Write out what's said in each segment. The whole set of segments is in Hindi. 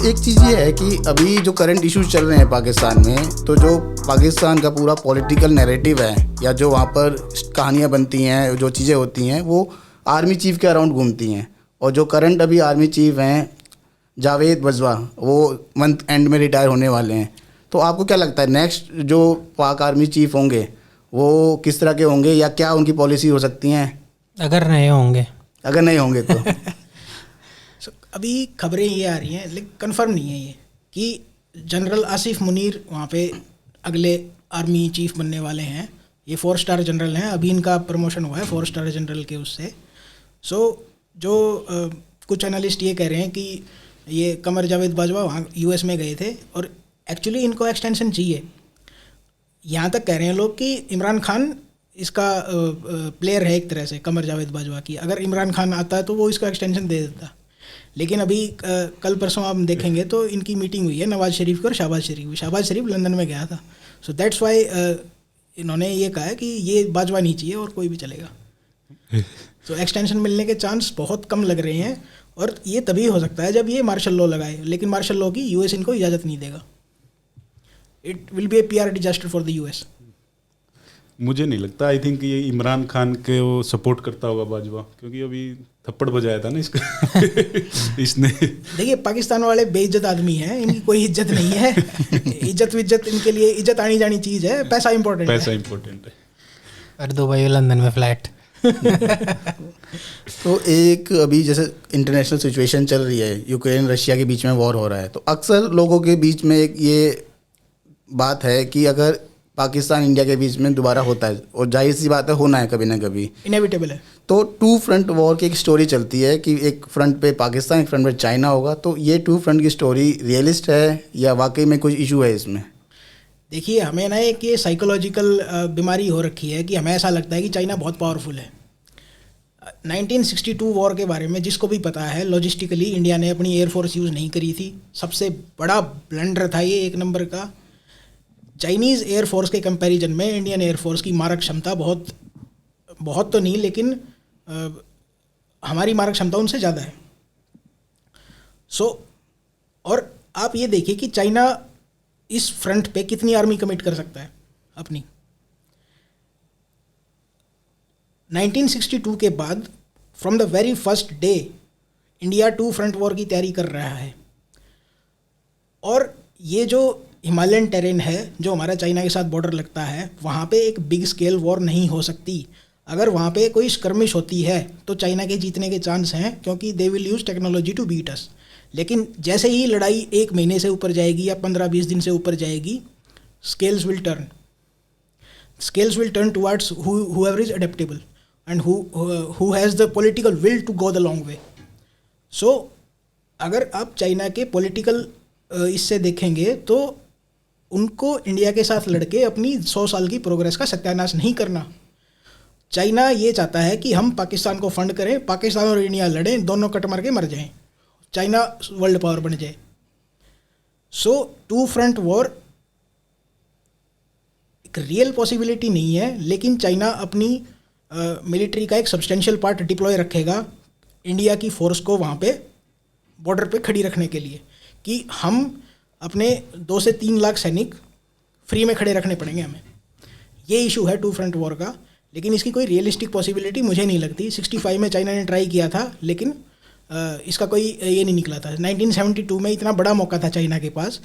एक चीज़ ये है कि अभी जो करंट इश्यूज चल रहे हैं पाकिस्तान में, तो जो पाकिस्तान का पूरा पॉलिटिकल नैरेटिव है या जो वहाँ पर कहानियाँ बनती हैं, जो चीज़ें होती हैं, वो आर्मी चीफ के अराउंड घूमती हैं। और जो करंट अभी आर्मी चीफ हैं जावेद बाजवा, वो मंथ एंड में रिटायर होने वाले हैं। तो आपको क्या लगता है नेक्स्ट जो पाक आर्मी चीफ होंगे वो किस तरह के होंगे, या क्या उनकी पॉलिसी हो सकती हैं अगर नहीं होंगे तो? अभी खबरें ये आ रही हैं, लेकिन कंफर्म नहीं है ये, कि जनरल आसिफ मुनीर वहाँ पे अगले आर्मी चीफ बनने वाले हैं। ये 4 स्टार जनरल हैं, अभी इनका प्रमोशन हुआ है 4 स्टार जनरल के उससे। जो कुछ एनालिस्ट ये कह रहे हैं कि ये कमर जावेद बाजवा वहाँ यूएस में गए थे और एक्चुअली इनको एक्सटेंशन चाहिए। यहाँ तक कह रहे हैं लोग कि इमरान खान इसका प्लेयर है एक तरह से, कमर जावेद बाजवा की। अगर इमरान खान आता है तो वो इसको एक्सटेंशन दे देता। लेकिन अभी कल परसों आप देखेंगे तो इनकी मीटिंग हुई है नवाज शरीफ की और शहबाज शरीफ लंदन में गया था। सो दैट्स वाई इन्होंने ये कहा है कि ये बाजवा नहीं चाहिए और कोई भी चलेगा। तो एक्सटेंशन मिलने के चांस बहुत कम लग रहे हैं, और ये तभी हो सकता है जब ये मार्शल लॉ लगाए। लेकिन मार्शल लॉ की यूएस इनको इजाज़त नहीं देगा। It will be A PR disaster for the US. मुझे नहीं लगता, आई थिंक ये इमरान खान के वो सपोर्ट करता होगा बाजवा, क्योंकि अभी थप्पड़ बजाया था ना इसका इसने। देखिए, पाकिस्तान वाले बेइज्जत आदमी हैं, इनकी कोई इज्जत नहीं है। इज्जत इनके लिए इज्जत आनी जानी चीज़ है, पैसा इंपॉर्टेंट है। और दुबई लंदन में फ्लैट। तो एक अभी जैसे इंटरनेशनल सिचुएशन चल रही है, यूक्रेन रशिया के बीच में वॉर हो रहा है, तो अक्सर लोगों के बीच में एक ये बात है कि अगर पाकिस्तान इंडिया के बीच में दोबारा होता है, और जाहिर सी बात है होना है कभी ना कभी, इनेविटेबल है, तो 2 फ्रंट वॉर की एक स्टोरी चलती है कि एक फ्रंट पे पाकिस्तान, एक फ्रंट पे चाइना होगा। तो ये 2 फ्रंट की स्टोरी रियलिस्ट है या वाकई में कुछ इशू है इसमें? देखिए, हमें ना एक ये साइकोलॉजिकल बीमारी हो रखी है कि हमें ऐसा लगता है कि चाइना बहुत पावरफुल है। 1962 वॉर के बारे में जिसको भी पता है, लॉजिस्टिकली इंडिया ने अपनी एयरफोर्स यूज़ नहीं करी थी। सबसे बड़ा ब्लंडर था ये, 1 नंबर का। चाइनीज़ एयरफोर्स के कंपैरिजन में इंडियन एयरफोर्स की मारक क्षमता बहुत तो नहीं, लेकिन हमारी मारक क्षमता उनसे ज़्यादा है। और आप ये देखिए कि चाइना इस फ्रंट पे कितनी आर्मी कमिट कर सकता है अपनी। 1962 के बाद from the very first day India 2 front war की तैयारी कर रहा है। और ये जो हिमालयन टेरेन है, जो हमारा चाइना के साथ बॉर्डर लगता है, वहाँ पे एक बिग स्केल वॉर नहीं हो सकती। अगर वहाँ पे कोई स्कर्मिश होती है तो चाइना के जीतने के चांस हैं, क्योंकि they will use technology to beat us. लेकिन जैसे ही लड़ाई 1 महीने से ऊपर जाएगी या 15-20 दिन से ऊपर जाएगी, scales will turn towards whoever is adaptable and who has the political will to go the long way. So अगर आप चाइना के पॉलिटिकल इससे देखेंगे तो उनको इंडिया के साथ लड़के अपनी 100 साल की प्रोग्रेस का सत्यानाश नहीं करना। चाइना ये चाहता है कि हम पाकिस्तान को फंड करें, पाकिस्तान और इंडिया लड़ें, दोनों कट मार के मर जाएं, चाइना वर्ल्ड पावर बन जाए। सो 2 फ्रंट वॉर एक रियल पॉसिबिलिटी नहीं है, लेकिन चाइना अपनी मिलिट्री का एक सब्सटेंशियल पार्ट डिप्लॉय रखेगा इंडिया की फोर्स को वहाँ पे बॉर्डर पे खड़ी रखने के लिए, कि हम अपने 2 से 3 लाख सैनिक फ्री में खड़े रखने पड़ेंगे हमें। ये इशू है 2 फ्रंट वॉर का, लेकिन इसकी कोई रियलिस्टिक पॉसिबिलिटी मुझे नहीं लगती। 65 में चाइना ने ट्राई किया था, लेकिन इसका कोई ये नहीं निकला था। 1972 में इतना बड़ा मौका था चाइना के पास,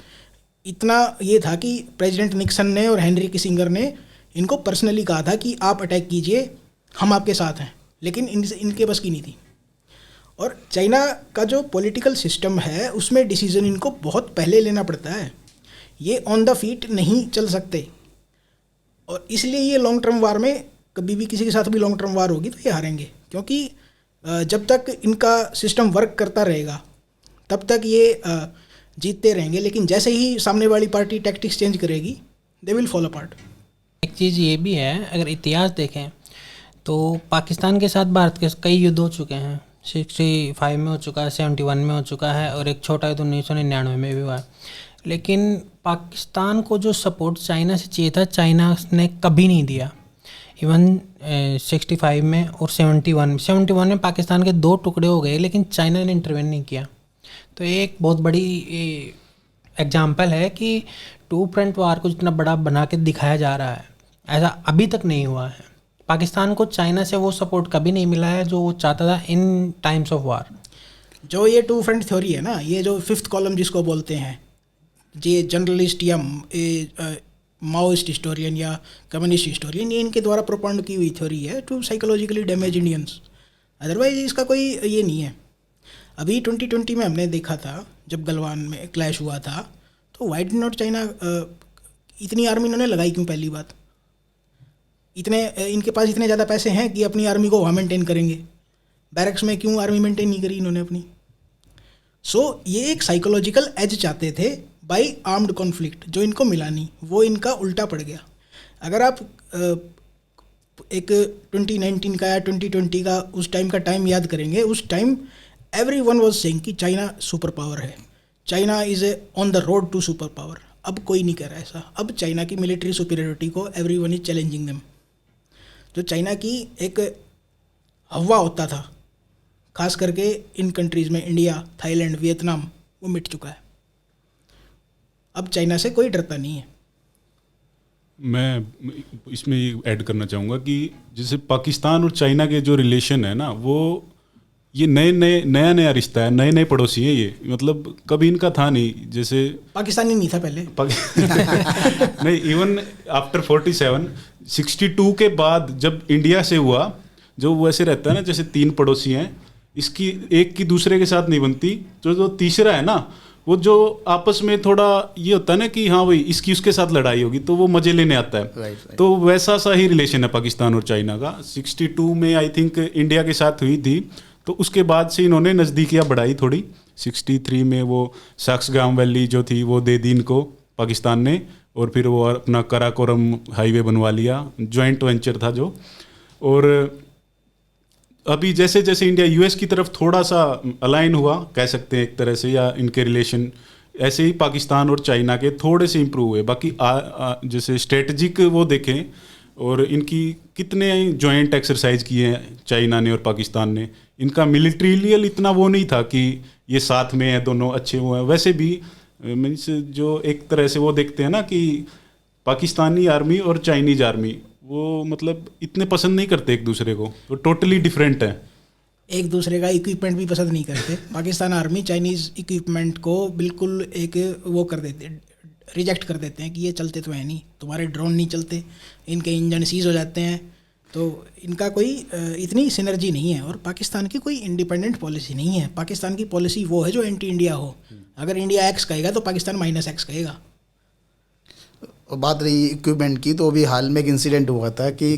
इतना ये था कि प्रेसिडेंट निक्सन ने और हेनरी किसिंगर ने इनको पर्सनली कहा था कि आप अटैक कीजिए, हम आपके साथ हैं, लेकिन इनके बस की नहीं थी। और चाइना का जो पॉलिटिकल सिस्टम है उसमें डिसीजन इनको बहुत पहले लेना पड़ता है, ये ऑन द फीट नहीं चल सकते। और इसलिए ये लॉन्ग टर्म वार में, कभी भी किसी के साथ भी लॉन्ग टर्म वार होगी तो ये हारेंगे, क्योंकि जब तक इनका सिस्टम वर्क करता रहेगा तब तक ये जीतते रहेंगे। लेकिन जैसे ही सामने वाली पार्टी टैक्टिक्स चेंज करेगी, दे विल फॉल अपार्ट। एक चीज़ ये भी है, अगर इतिहास देखें तो पाकिस्तान के साथ भारत के कई युद्ध हो चुके हैं। 65 में हो चुका है, 71 में हो चुका है, और एक छोटा युद्ध 1999 में भी हुआ है। लेकिन पाकिस्तान को जो सपोर्ट चाइना से चाहिए था, चाइना ने कभी नहीं दिया। इवन 65 में और 71 में पाकिस्तान के 2 टुकड़े हो गए, लेकिन चाइना ने इंटरवेन नहीं किया। तो ये एक बहुत बड़ी एग्जाम्पल है कि टू फ्रंट वार को जितना बड़ा बना के दिखाया जा रहा है, ऐसा अभी तक नहीं हुआ है। पाकिस्तान को चाइना से वो सपोर्ट कभी नहीं मिला है जो वो चाहता था इन टाइम्स ऑफ वार। जो ये टू फ्रंट थ्योरी है ना, ये जो फिफ्थ कॉलम जिसको बोलते हैं, ये जर्नलिस्ट या माओइस्ट हिस्टोरियन या कम्युनिस्ट हिस्टोरियन, ये इनके द्वारा प्रोपागेंडा की हुई थ्योरी है to psychologically damage Indians. Otherwise इसका कोई ये नहीं है। अभी 2020 में हमने देखा था जब गलवान में क्लैश हुआ था, तो वाई डिड नॉट चाइना इतनी आर्मी इन्होंने लगाई क्यों? पहली बात, इनके पास इतने ज़्यादा पैसे हैं कि अपनी आर्मी को वहाँ मेंटेन करेंगे। बैरक्स में क्यों आर्मी मेंटेन नहीं करी इन्होंने अपनी? ये एक साइकोलॉजिकल एज चाहते थे बाय आर्म्ड कॉन्फ्लिक्ट, जो इनको मिला नहीं, वो इनका उल्टा पड़ गया। अगर आप एक 2019 का या 2020 का उस टाइम का टाइम याद करेंगे, उस टाइम एवरीवन वाज सेइंग कि चाइना सुपर पावर है, China is on the road to super power. अब कोई नहीं कह रहा ऐसा। अब चाइना की मिलिट्री सुपीरियरिटी को एवरीवन इज चैलेंजिंग देम। जो चाइना की एक हवा होता था, खास करके इन कंट्रीज़ में, इंडिया, थाईलैंड, वियतनाम, वो मिट चुका है। अब चाइना से कोई डरता नहीं है। मैं इसमें ये ऐड करना चाहूँगा कि जैसे पाकिस्तान और चाइना के जो रिलेशन है ना, वो ये नया रिश्ता है, नए नए पड़ोसी हैं ये, मतलब कभी इनका था नहीं। जैसे पाकिस्तानी नहीं था पहले नहीं, इवन आफ्टर 62 के बाद जब इंडिया से हुआ, जो वैसे रहता है ना, जैसे 3 पड़ोसी हैं, इसकी एक की दूसरे के साथ नहीं बनती, जो तीसरा है ना, वो जो आपस में थोड़ा ये होता है ना कि हाँ भाई इसकी उसके साथ लड़ाई होगी तो वो मजे लेने आता है। right. तो वैसा सा ही रिलेशन है पाकिस्तान और चाइना का। 62 में आई थिंक इंडिया के साथ हुई थी, तो उसके बाद से इन्होंने नज़दीकियाँ बढ़ाई थोड़ी। 63 में वो साक्सगाम वैली जो थी वो दे दी इनको पाकिस्तान ने, और फिर वो अपना कराकोरम हाईवे बनवा लिया, जॉइंट वेंचर था जो। और अभी जैसे जैसे इंडिया यूएस की तरफ थोड़ा सा अलाइन हुआ, कह सकते हैं एक तरह से, या इनके रिलेशन, ऐसे ही पाकिस्तान और चाइना के थोड़े से इम्प्रूव हुए। बाकी जैसे स्ट्रेटजिक वो देखें, और इनकी कितने जॉइंट एक्सरसाइज किए हैं चाइना ने और पाकिस्तान ने। इनका मिलिट्रीलियल इतना वो नहीं था कि ये साथ में है, दोनों अच्छे हुए हैं। वैसे भी मीन्स जो एक तरह से वो देखते हैं ना कि पाकिस्तानी आर्मी और चाइनीज आर्मी वो मतलब इतने पसंद नहीं करते एक दूसरे को, तो टोटली डिफरेंट है। एक दूसरे का इक्विपमेंट भी पसंद नहीं करते। पाकिस्तान आर्मी चाइनीज़ इक्विपमेंट को बिल्कुल एक वो कर देते, रिजेक्ट कर देते हैं कि ये चलते तो है नहीं, तुम्हारे ड्रोन नहीं चलते, इनके इंजन सीज हो जाते हैं। तो इनका कोई इतनी सिनर्जी नहीं है। और पाकिस्तान की कोई इंडिपेंडेंट पॉलिसी नहीं है। पाकिस्तान की पॉलिसी वो है जो एंटी इंडिया हो। अगर इंडिया एक्स कहेगा तो पाकिस्तान -X कहेगा। और बात रही इक्विपमेंट की, तो अभी हाल में एक इंसिडेंट हुआ था कि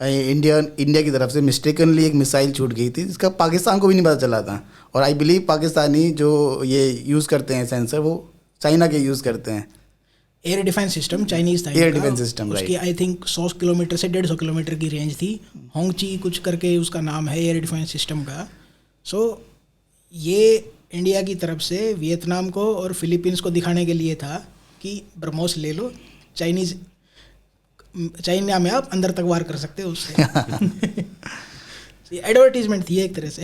इंडिया की तरफ से मिस्टेकनली एक मिसाइल छूट गई थी, जिसका पाकिस्तान को भी नहीं पता चला था। और आई बिलीव पाकिस्तानी जो ये यूज़ करते हैं सेंसर, वो चाइना के यूज़ करते हैं। एयर डिफेंस सिस्टम चाइनीज़ था। एयर डिफेंस सिस्टम, उसकी आई थिंक 100 किलोमीटर से 150 किलोमीटर की रेंज थी। होंगची कुछ करके उसका नाम है एयर डिफेंस सिस्टम का। ये इंडिया की तरफ से वियतनाम को और फिलीपींस को दिखाने के लिए था कि ब्रह्मोस ले लो, चाइना में आप अंदर तक वार कर सकते हो उससे। एडवर्टीजमेंट थी एक तरह से।